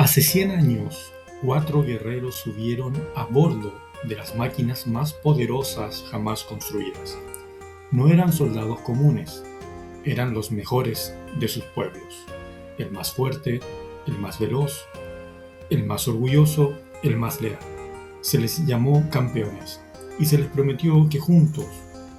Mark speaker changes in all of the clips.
Speaker 1: Hace 100 años, 4 guerreros subieron a bordo de las máquinas más poderosas jamás construidas. No eran soldados comunes, eran los mejores de sus pueblos. El más fuerte, el más veloz, el más orgulloso, el más leal. Se les llamó campeones y se les prometió que juntos,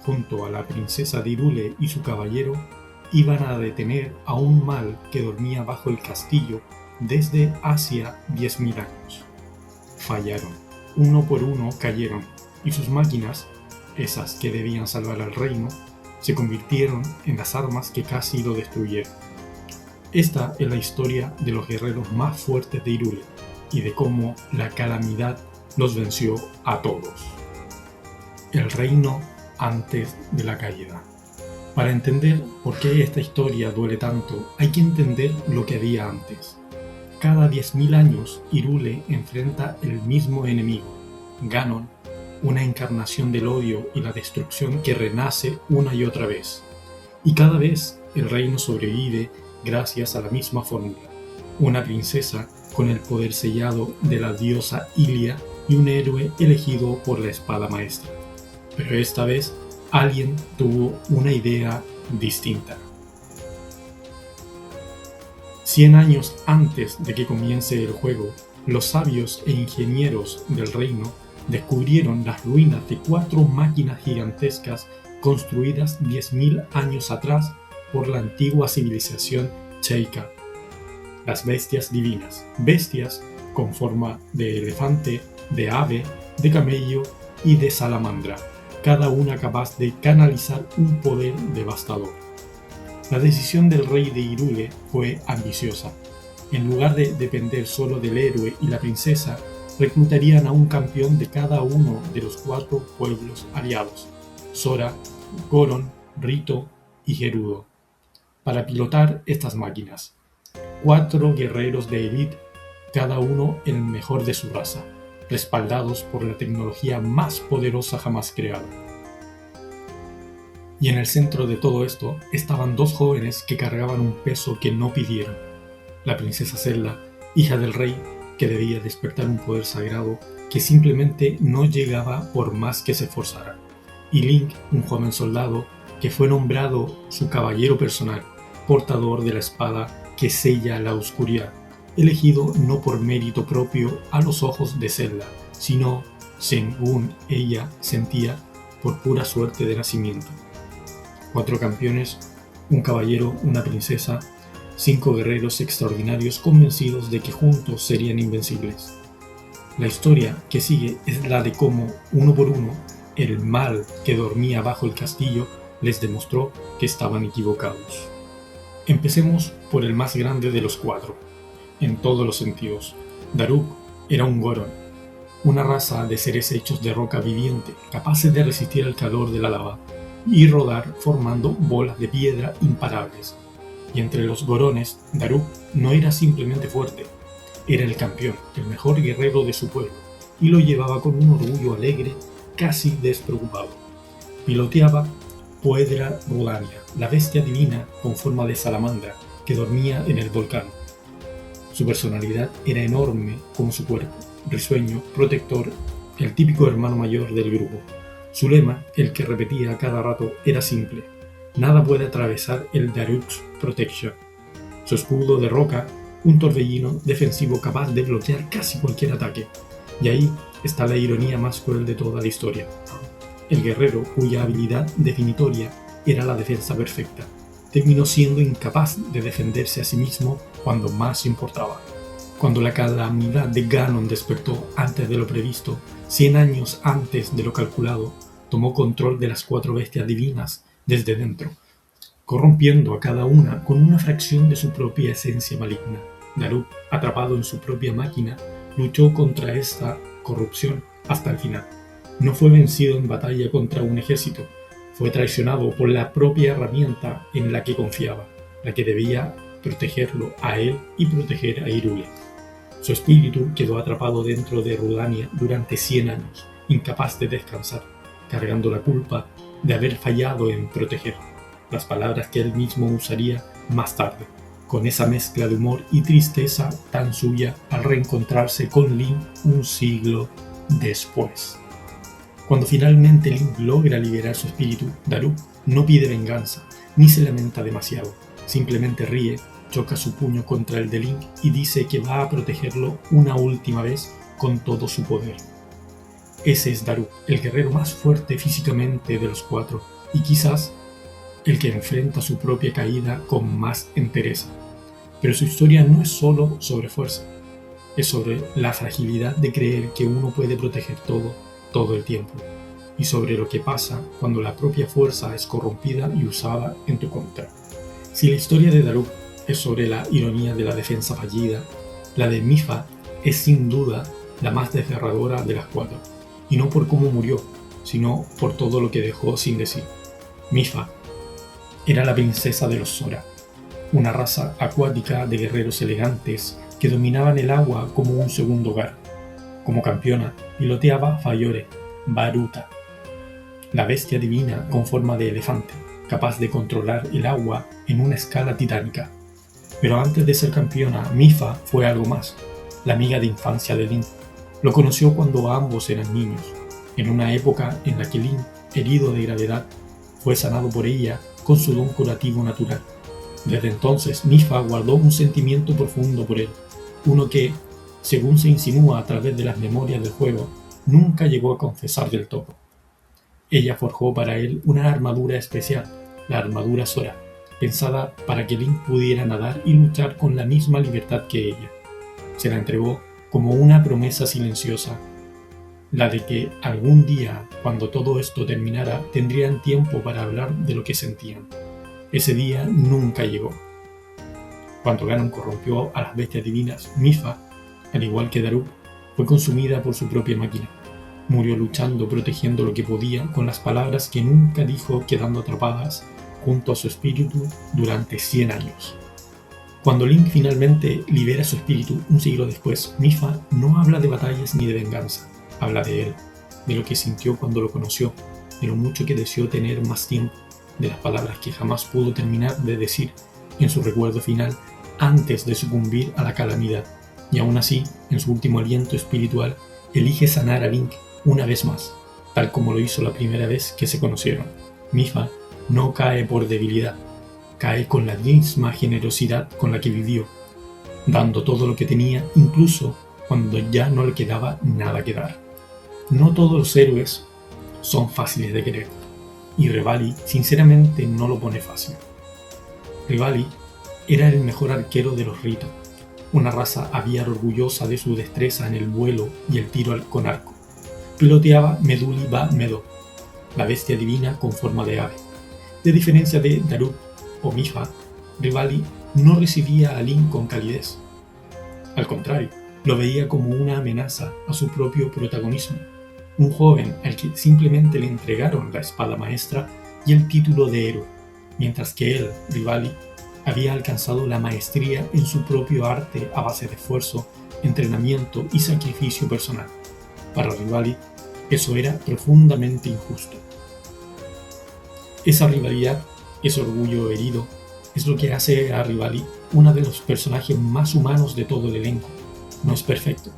Speaker 1: junto a la princesa de Hyrule y su caballero, iban a detener a un mal que dormía bajo el castillo desde hacía 10.000 años. Fallaron, uno por uno cayeron, y sus máquinas, esas que debían salvar al reino, se convirtieron en las armas que casi lo destruyeron. Esta es la historia de los guerreros más fuertes de Hyrule, y de cómo la calamidad los venció a todos. El reino antes de la caída. Para entender por qué esta historia duele tanto, hay que entender lo que había antes. Cada 10.000 años, Hyrule enfrenta el mismo enemigo, Ganon, una encarnación del odio y la destrucción que renace una y otra vez. Y cada vez el reino sobrevive gracias a la misma fórmula. Una princesa con el poder sellado de la diosa Hylia y un héroe elegido por la espada maestra. Pero esta vez alguien tuvo una idea distinta. 100 años antes de que comience el juego, los sabios e ingenieros del reino descubrieron las ruinas de 4 máquinas gigantescas construidas 10.000 años atrás por la antigua civilización Sheikah. Las bestias divinas, bestias con forma de elefante, de ave, de camello y de salamandra, cada una capaz de canalizar un poder devastador. La decisión del rey de Hyrule fue ambiciosa. En lugar de depender solo del héroe y la princesa, reclutarían a un campeón de cada uno de los 4 pueblos aliados, Sora, Goron, Rito y Gerudo, para pilotar estas máquinas. 4 guerreros de élite, cada uno el mejor de su raza, respaldados por la tecnología más poderosa jamás creada. Y en el centro de todo esto estaban 2 jóvenes que cargaban un peso que no pidieron. La princesa Zelda, hija del rey, que debía despertar un poder sagrado que simplemente no llegaba por más que se esforzara. Y Link, un joven soldado, que fue nombrado su caballero personal, portador de la espada que sella la oscuridad, elegido no por mérito propio a los ojos de Zelda, sino, según ella sentía, por pura suerte de nacimiento. 4 campeones, un caballero, una princesa, 5 guerreros extraordinarios convencidos de que juntos serían invencibles. La historia que sigue es la de cómo, uno por uno, el mal que dormía bajo el castillo les demostró que estaban equivocados. Empecemos por el más grande de los 4, en todos los sentidos. Daruk era un Goron, una raza de seres hechos de roca viviente, capaces de resistir el calor de la lava y rodar formando bolas de piedra imparables. Y entre los Gorones, Daruk no era simplemente fuerte, era el campeón, el mejor guerrero de su pueblo, y lo llevaba con un orgullo alegre, casi despreocupado. Piloteaba Poedra Rudania, la bestia divina con forma de salamandra que dormía en el volcán. Su personalidad era enorme como su cuerpo, risueño, protector, el típico hermano mayor del grupo. Su lema, el que repetía a cada rato, era simple: nada puede atravesar el Daruk's Protection. Su escudo de roca, un torbellino defensivo capaz de bloquear casi cualquier ataque. Y ahí está la ironía más cruel de toda la historia. El guerrero, cuya habilidad definitoria era la defensa perfecta, terminó siendo incapaz de defenderse a sí mismo cuando más importaba. Cuando la calamidad de Ganon despertó antes de lo previsto, 100 años antes de lo calculado, tomó control de las 4 bestias divinas desde dentro, corrompiendo a cada una con una fracción de su propia esencia maligna. Daruk, atrapado en su propia máquina, luchó contra esta corrupción hasta el final. No fue vencido en batalla contra un ejército, fue traicionado por la propia herramienta en la que confiaba, la que debía protegerlo a él y proteger a Hyrule. Su espíritu quedó atrapado dentro de Rudania durante 100 años, incapaz de descansar, cargando la culpa de haber fallado en proteger, las palabras que él mismo usaría más tarde. con esa mezcla de humor y tristeza tan suya al reencontrarse con Link un siglo después. Cuando finalmente Link logra liberar su espíritu, Daruk no pide venganza, ni se lamenta demasiado, simplemente ríe, choca su puño contra el de Link y dice que va a protegerlo una última vez con todo su poder. Ese es Daruk, el guerrero más fuerte físicamente de los cuatro, y quizás el que enfrenta su propia caída con más entereza. Pero su historia no es solo sobre fuerza, es sobre la fragilidad de creer que uno puede proteger todo el tiempo, y sobre lo que pasa cuando la propia fuerza es corrompida y usada en tu contra. Si la historia de Daruk es sobre la ironía de la defensa fallida, la de Mipha es sin duda la más desgarradora de las cuatro, y no por cómo murió, sino por todo lo que dejó sin decir. Mipha era la princesa de los Zora, una raza acuática de guerreros elegantes que dominaban el agua como un segundo hogar. Como campeona, piloteaba Fayore, Baruta, la bestia divina con forma de elefante, capaz de controlar el agua en una escala titánica. Pero antes de ser campeona, Mipha fue algo más, la amiga de infancia de Link. Lo conoció cuando ambos eran niños, en una época en la que Link, herido de gravedad, fue sanado por ella con su don curativo natural. Desde entonces, Mipha guardó un sentimiento profundo por él, uno que, según se insinúa a través de las memorias del juego, nunca llegó a confesar del todo. Ella forjó para él una armadura especial, la armadura Zora, pensada para que Link pudiera nadar y luchar con la misma libertad que ella. Se la entregó como una promesa silenciosa, la de que algún día, cuando todo esto terminara, tendrían tiempo para hablar de lo que sentían. Ese día nunca llegó. Cuando Ganon corrompió a las bestias divinas, Mipha, al igual que Daruk, fue consumida por su propia máquina. Murió luchando, protegiendo lo que podía con las palabras que nunca dijo, quedando atrapadas junto a su espíritu durante 100 años. Cuando Link finalmente libera su espíritu un siglo después, Mipha no habla de batallas ni de venganza. Habla de él, de lo que sintió cuando lo conoció, de lo mucho que deseó tener más tiempo, de las palabras que jamás pudo terminar de decir en su recuerdo final antes de sucumbir a la calamidad, y aún así, en su último aliento espiritual, elige sanar a Link una vez más, tal como lo hizo la primera vez que se conocieron. Mipha no cae por debilidad, cae con la misma generosidad con la que vivió, dando todo lo que tenía, incluso cuando ya no le quedaba nada que dar. No todos los héroes son fáciles de querer, y Revali sinceramente no lo pone fácil. Revali era el mejor arquero de los Rito, una raza aviar orgullosa de su destreza en el vuelo y el tiro con arco. Piloteaba Meduli Ba Medo, la bestia divina con forma de ave. De diferencia de Daruk o Mipha, Revali no recibía a Link con calidez. Al contrario, lo veía como una amenaza a su propio protagonismo, un joven al que simplemente le entregaron la espada maestra y el título de héroe, mientras que él, Revali, había alcanzado la maestría en su propio arte a base de esfuerzo, entrenamiento y sacrificio personal. Para Revali, eso era profundamente injusto. Esa rivalidad, ese orgullo herido, es lo que hace a Revali uno de los personajes más humanos de todo el elenco. No es perfecto,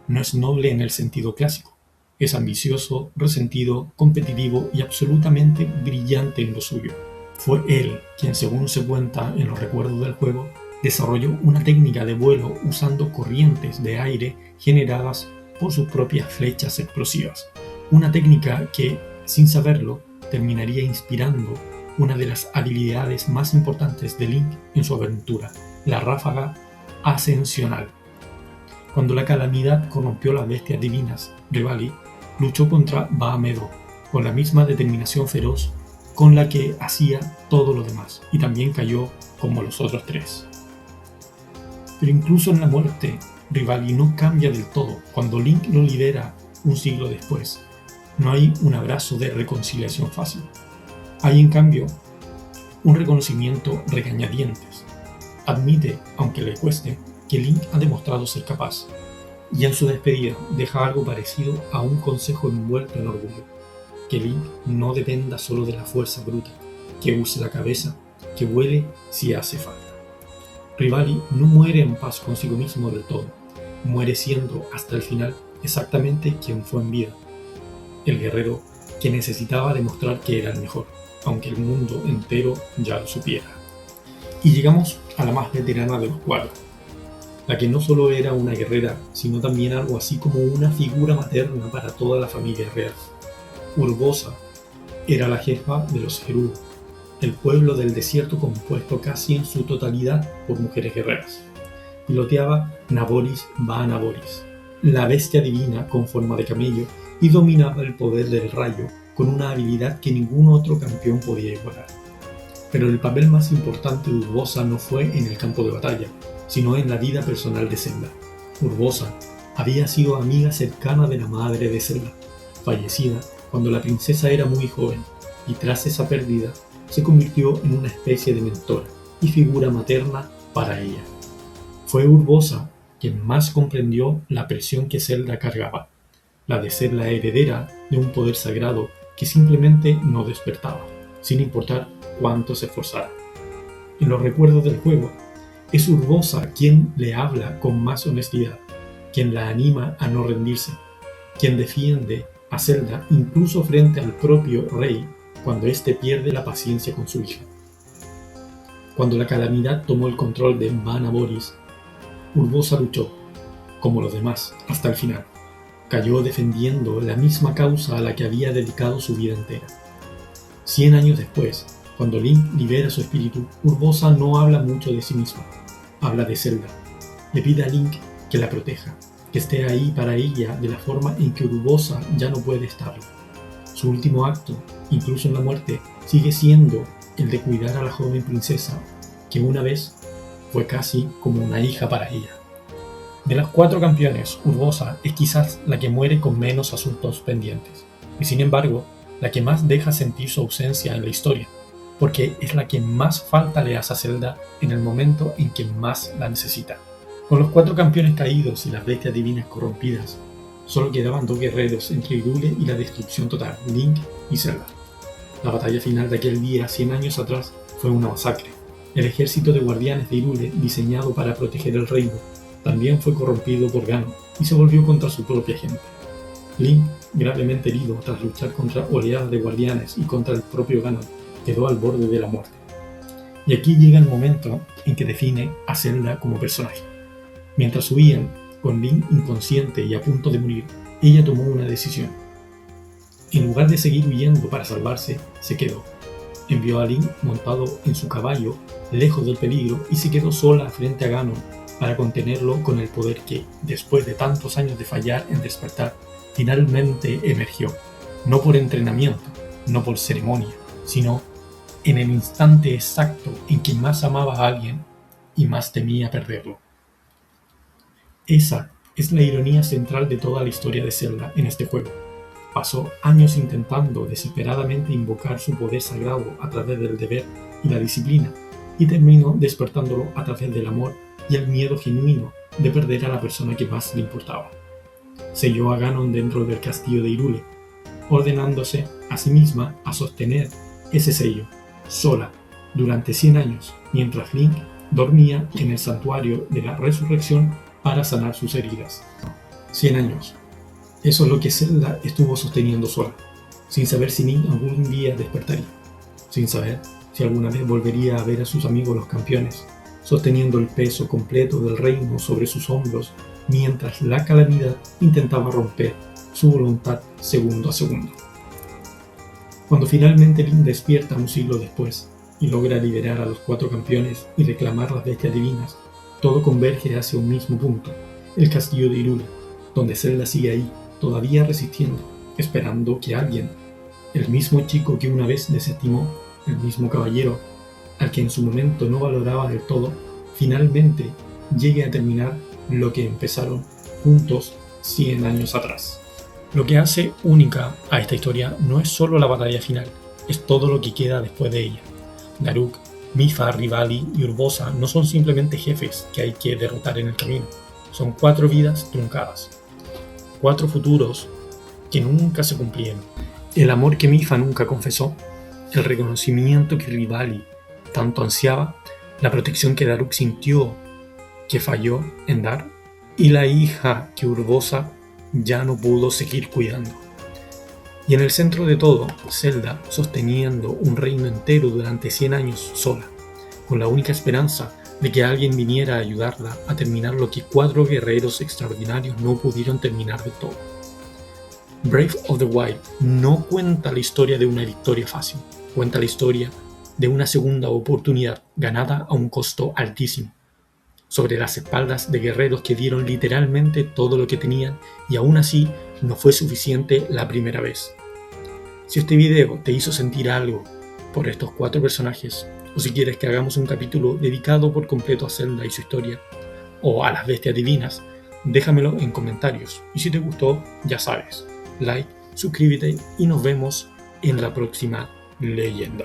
Speaker 1: no es noble en el sentido clásico, es ambicioso, resentido, competitivo y absolutamente brillante en lo suyo. Fue él quien, según se cuenta en los recuerdos del juego, desarrolló una técnica de vuelo usando corrientes de aire generadas por sus propias flechas explosivas, una técnica que, sin saberlo, terminaría inspirando una de las habilidades más importantes de Link en su aventura, la ráfaga ascensional. Cuando la calamidad corrompió las bestias divinas, Revali luchó contra Ba-Medo con la misma determinación feroz con la que hacía todo lo demás, y también cayó como los otros tres. Pero incluso en la muerte, Revali no cambia del todo. Cuando Link lo libera un siglo después, no hay un abrazo de reconciliación fácil. Hay, en cambio, un reconocimiento regañadientes. Admite, aunque le cueste, que Link ha demostrado ser capaz, y en su despedida deja algo parecido a un consejo envuelto en orgullo: que Link no dependa solo de la fuerza bruta, que use la cabeza, que vuele si hace falta. Rivali no muere en paz consigo mismo del todo, muere siendo hasta el final exactamente quien fue en vida, el guerrero que necesitaba demostrar que era el mejor, aunque el mundo entero ya lo supiera. Y llegamos a la más veterana de los cuatro, la que no solo era una guerrera, sino también algo así como una figura materna para toda la familia real. Urbosa era la jefa de los Gerudo, el pueblo del desierto compuesto casi en su totalidad por mujeres guerreras. Piloteaba Naboris va Naboris, la bestia divina con forma de camello, y dominaba el poder del rayo con una habilidad que ningún otro campeón podía igualar. Pero el papel más importante de Urbosa no fue en el campo de batalla, sino en la vida personal de Zelda. Urbosa había sido amiga cercana de la madre de Zelda, fallecida cuando la princesa era muy joven, y tras esa pérdida se convirtió en una especie de mentora y figura materna para ella. Fue Urbosa quien más comprendió la presión que Zelda cargaba, la de ser la heredera de un poder sagrado que simplemente no despertaba, sin importar cuánto se esforzara. En los recuerdos del juego, es Urbosa quien le habla con más honestidad, quien la anima a no rendirse, quien defiende a Zelda incluso frente al propio rey cuando éste pierde la paciencia con su hija. Cuando la calamidad tomó el control de Va Naboris, Urbosa luchó, como los demás, hasta el final. Cayó defendiendo la misma causa a la que había dedicado su vida entera. 100 años después, cuando Link libera su espíritu, Urbosa no habla mucho de sí misma. Habla de Zelda. Le pide a Link que la proteja, que esté ahí para ella de la forma en que Urbosa ya no puede estarlo. Su último acto, incluso en la muerte, sigue siendo el de cuidar a la joven princesa, que una vez fue casi como una hija para ella. De las 4 campeones, Urbosa es quizás la que muere con menos asuntos pendientes, y sin embargo, la que más deja sentir su ausencia en la historia, porque es la que más falta le hace a Zelda en el momento en que más la necesita. Con los 4 campeones caídos y las bestias divinas corrompidas, solo quedaban 2 guerreros entre Hyrule y la destrucción total, Link y Zelda. La batalla final de aquel día 100 años atrás fue una masacre. El ejército de guardianes de Hyrule, diseñado para proteger el reino, también fue corrompido por Ganon y se volvió contra su propia gente. Link, gravemente herido tras luchar contra oleadas de guardianes y contra el propio Ganon, quedó al borde de la muerte. Y aquí llega el momento en que define a Zelda como personaje. Mientras huían, con Link inconsciente y a punto de morir, ella tomó una decisión. En lugar de seguir huyendo para salvarse, se quedó. Envió a Link montado en su caballo, lejos del peligro, y se quedó sola frente a Ganon para contenerlo con el poder que, después de tantos años de fallar en despertar, finalmente emergió, no por entrenamiento, no por ceremonia, sino en el instante exacto en que más amaba a alguien y más temía perderlo. Esa es la ironía central de toda la historia de Zelda en este juego. Pasó años intentando desesperadamente invocar su poder sagrado a través del deber y la disciplina, y terminó despertándolo a través del amor y el miedo genuino de perder a la persona que más le importaba. Selló a Ganon dentro del castillo de Hyrule, ordenándose a sí misma a sostener ese sello, sola, durante 100 años, mientras Link dormía en el santuario de la resurrección para sanar sus heridas. 100 años. Eso es lo que Zelda estuvo sosteniendo sola, sin saber si Link algún día despertaría, sin saber si alguna vez volvería a ver a sus amigos los campeones, sosteniendo el peso completo del reino sobre sus hombros, mientras la calamidad intentaba romper su voluntad segundo a segundo. Cuando finalmente Link despierta un siglo después y logra liberar a los 4 campeones y reclamar las bestias divinas, todo converge hacia un mismo punto, el castillo de Hyrule, donde Zelda sigue ahí, todavía resistiendo, esperando que alguien, el mismo chico que una vez desestimó, el mismo caballero, al que en su momento no valoraba del todo, finalmente llegue a terminar lo que empezaron juntos 100 años atrás. Lo que hace única a esta historia no es solo la batalla final, es todo lo que queda después de ella. Daruk, Mipha, Rivali y Urbosa no son simplemente jefes que hay que derrotar en el camino, son 4 vidas truncadas, 4 futuros que nunca se cumplieron. El amor que Mipha nunca confesó, el reconocimiento que Rivali tanto ansiaba, la protección que Daruk sintió que falló en dar, y la hija que Urbosa ya no pudo seguir cuidando. Y en el centro de todo, Zelda sosteniendo un reino entero durante 100 años sola, con la única esperanza de que alguien viniera a ayudarla a terminar lo que 4 guerreros extraordinarios no pudieron terminar de todo. Breath of the Wild no cuenta la historia de una victoria fácil, cuenta la historia de una segunda oportunidad ganada a un costo altísimo, sobre las espaldas de guerreros que dieron literalmente todo lo que tenían y aún así no fue suficiente la primera vez. Si este video te hizo sentir algo por estos 4 personajes, o si quieres que hagamos un capítulo dedicado por completo a Zelda y su historia, o a las bestias divinas, déjamelo en comentarios. Y si te gustó, ya sabes, like, suscríbete y nos vemos en la próxima leyenda.